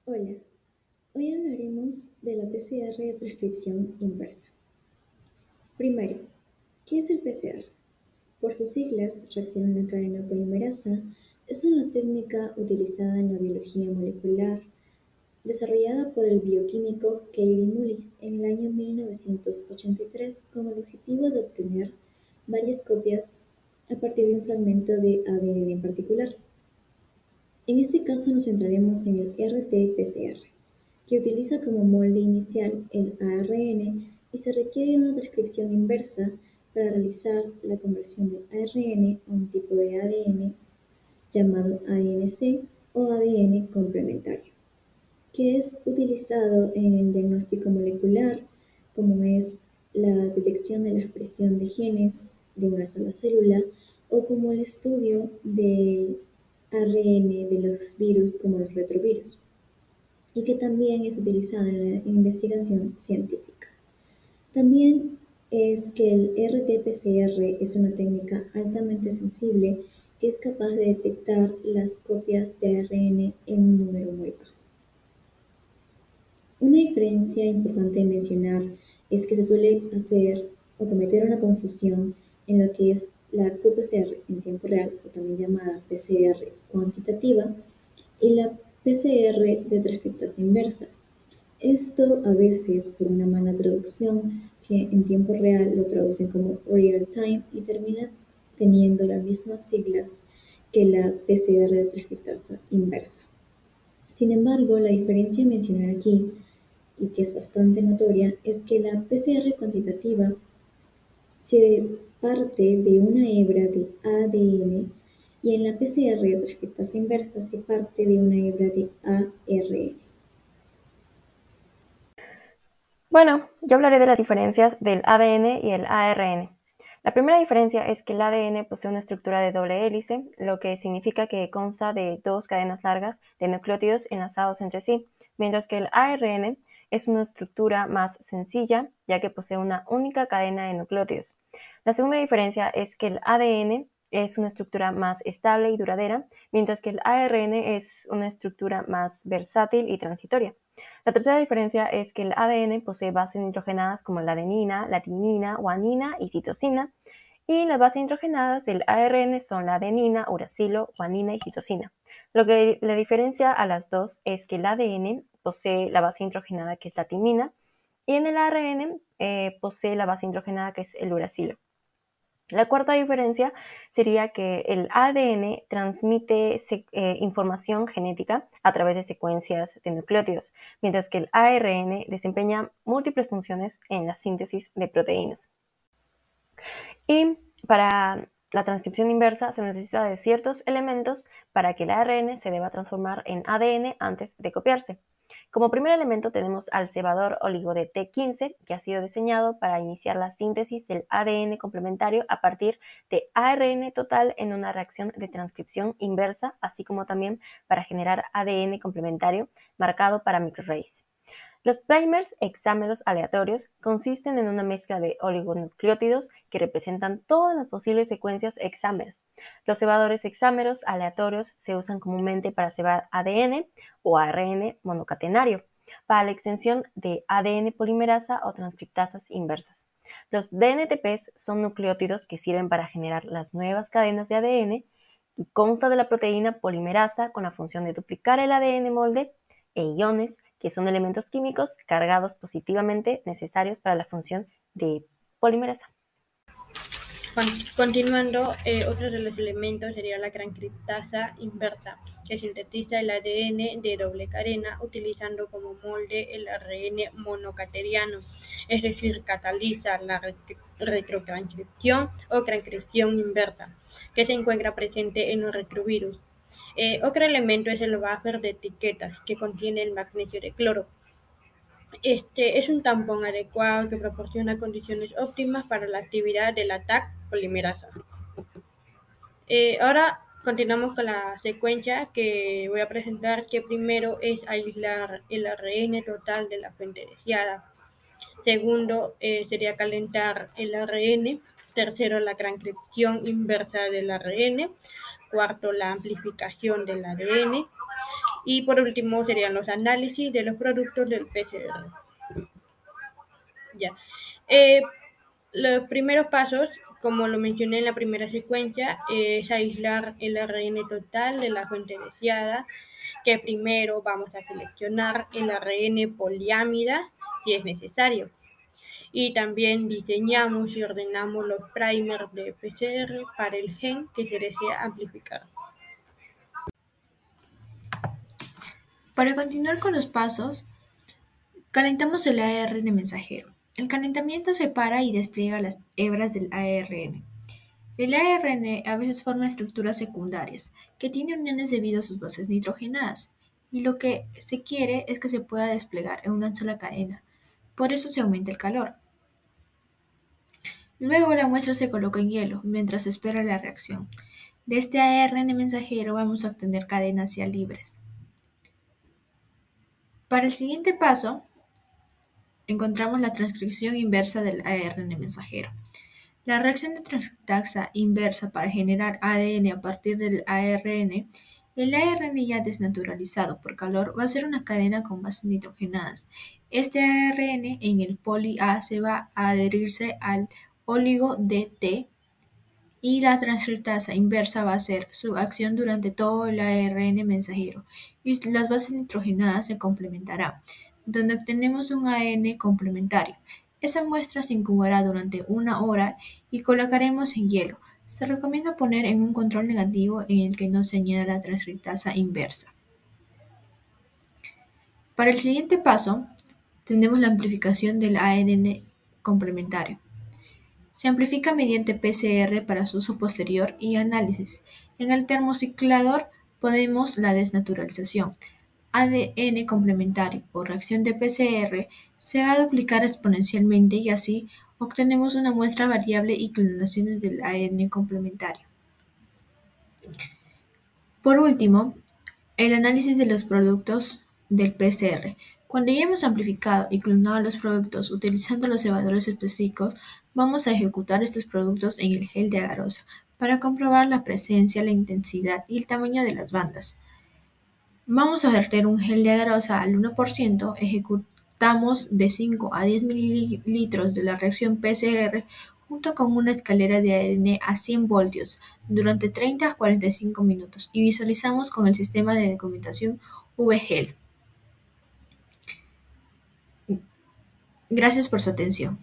Hola, hoy hablaremos de la PCR de transcripción inversa. Primero, ¿qué es el PCR? Por sus siglas, reacción en la cadena polimerasa, es una técnica utilizada en la biología molecular, desarrollada por el bioquímico Kary Mullis en el año 1983 con el objetivo de obtener varias copias a partir de un fragmento de ADN en particular. En este caso nos centraremos en el RT-PCR, que utiliza como molde inicial el ARN y se requiere una transcripción inversa para realizar la conversión del ARN a un tipo de ADN llamado ANC o ADN complementario, que es utilizado en el diagnóstico molecular, como es la detección de la expresión de genes de una sola célula o como el estudio del ARN de los virus como los retrovirus, y que también es utilizada en la investigación científica. También es que el RT-PCR es una técnica altamente sensible que es capaz de detectar las copias de ARN en un número muy bajo. Una diferencia importante de mencionar es que se suele hacer o cometer una confusión en lo que es la qPCR en tiempo real, o también llamada PCR cuantitativa, y la PCR de transcriptasa inversa. Esto a veces por una mala traducción, que en tiempo real lo traducen como real time y termina teniendo las mismas siglas que la PCR de transcriptasa inversa. Sin embargo, la diferencia a mencionar aquí, y que es bastante notoria, es que la PCR cuantitativa se parte de una hebra de ADN y en la PCR de transcriptasa inversa se parte de una hebra de ARN. Bueno, yo hablaré de las diferencias del ADN y el ARN. La primera diferencia es que el ADN posee una estructura de doble hélice, lo que significa que consta de dos cadenas largas de nucleótidos enlazados entre sí, mientras que el ARN es una estructura más sencilla, ya que posee una única cadena de nucleótidos. La segunda diferencia es que el ADN es una estructura más estable y duradera, mientras que el ARN es una estructura más versátil y transitoria. La tercera diferencia es que el ADN posee bases nitrogenadas como la adenina, la timina, guanina y citosina, y las bases nitrogenadas del ARN son la adenina, uracilo, guanina y citosina. Lo que le diferencia a las dos es que el ADN posee la base nitrogenada que es la timina y en el ARN posee la base nitrogenada que es el uracilo. La cuarta diferencia sería que el ADN transmite información genética a través de secuencias de nucleótidos, mientras que el ARN desempeña múltiples funciones en la síntesis de proteínas. Y para la transcripción inversa se necesita de ciertos elementos para que el ARN se deba transformar en ADN antes de copiarse. Como primer elemento tenemos al cebador oligo de T15, que ha sido diseñado para iniciar la síntesis del ADN complementario a partir de ARN total en una reacción de transcripción inversa, así como también para generar ADN complementario marcado para microarrays. Los primers hexámeros aleatorios consisten en una mezcla de oligonucleótidos que representan todas las posibles secuencias hexámeras. Los cebadores hexámeros aleatorios se usan comúnmente para cebar ADN o ARN monocatenario, para la extensión de ADN polimerasa o transcriptasas inversas. Los DNTPs son nucleótidos que sirven para generar las nuevas cadenas de ADN y consta de la proteína polimerasa con la función de duplicar el ADN molde e iones, que son elementos químicos cargados positivamente necesarios para la función de polimerasa. Continuando, otro de los elementos sería la transcriptasa inversa, que sintetiza el ADN de doble cadena utilizando como molde el ARN monocateriano, es decir, cataliza la retrotranscripción o transcripción inversa, que se encuentra presente en los retrovirus. Otro elemento es el buffer de etiquetas, que contiene el magnesio de cloro. Este es un tampón adecuado que proporciona condiciones óptimas para la actividad de la Taq polimerasa. Ahora continuamos con la secuencia que voy a presentar, que primero es aislar el ARN total de la fuente deseada. Segundo sería calentar el ARN. Tercero, la transcripción inversa del ARN. Cuarto, la amplificación del ADN. Y por último serían los análisis de los productos del PCR. Ya. Los primeros pasos, como lo mencioné en la primera secuencia, es aislar el ARN total de la fuente deseada, que primero vamos a seleccionar el ARN poliámida si es necesario. Y también diseñamos y ordenamos los primers de PCR para el gen que se desea amplificar. Para continuar con los pasos, calentamos el ARN mensajero. El calentamiento separa y despliega las hebras del ARN. El ARN a veces forma estructuras secundarias, que tienen uniones debido a sus bases nitrogenadas, y lo que se quiere es que se pueda desplegar en una sola cadena. Por eso se aumenta el calor. Luego la muestra se coloca en hielo, mientras se espera la reacción. De este ARN mensajero vamos a obtener cadenas ya libres. Para el siguiente paso, encontramos la transcripción inversa del ARN mensajero. La reacción de transcriptasa inversa para generar ADN a partir del ARN, el ARN ya desnaturalizado por calor va a ser una cadena con bases nitrogenadas. Este ARN en el poli A se va a adherirse al oligo DT y la transcriptasa inversa va a hacer su acción durante todo el ARN mensajero y las bases nitrogenadas se complementarán, donde obtenemos un ADN complementario. Esa muestra se incubará durante 1 hora y colocaremos en hielo. Se recomienda poner en un control negativo en el que no se añada la transcriptasa inversa. Para el siguiente paso, tenemos la amplificación del ADN complementario. Se amplifica mediante PCR para su uso posterior y análisis. En el termociclador podemos la desnaturalización. ADN complementario o reacción de PCR se va a duplicar exponencialmente y así obtenemos una muestra variable y clonaciones del ADN complementario. Por último, el análisis de los productos del PCR. Cuando ya hemos amplificado y clonado los productos utilizando los cebadores específicos, vamos a ejecutar estos productos en el gel de agarosa para comprobar la presencia, la intensidad y el tamaño de las bandas. Vamos a verter un gel de agarosa al 1%, ejecutamos de 5 a 10 mililitros de la reacción PCR junto con una escalera de ADN a 100 voltios durante 30 a 45 minutos y visualizamos con el sistema de documentación VGEL. Gracias por su atención.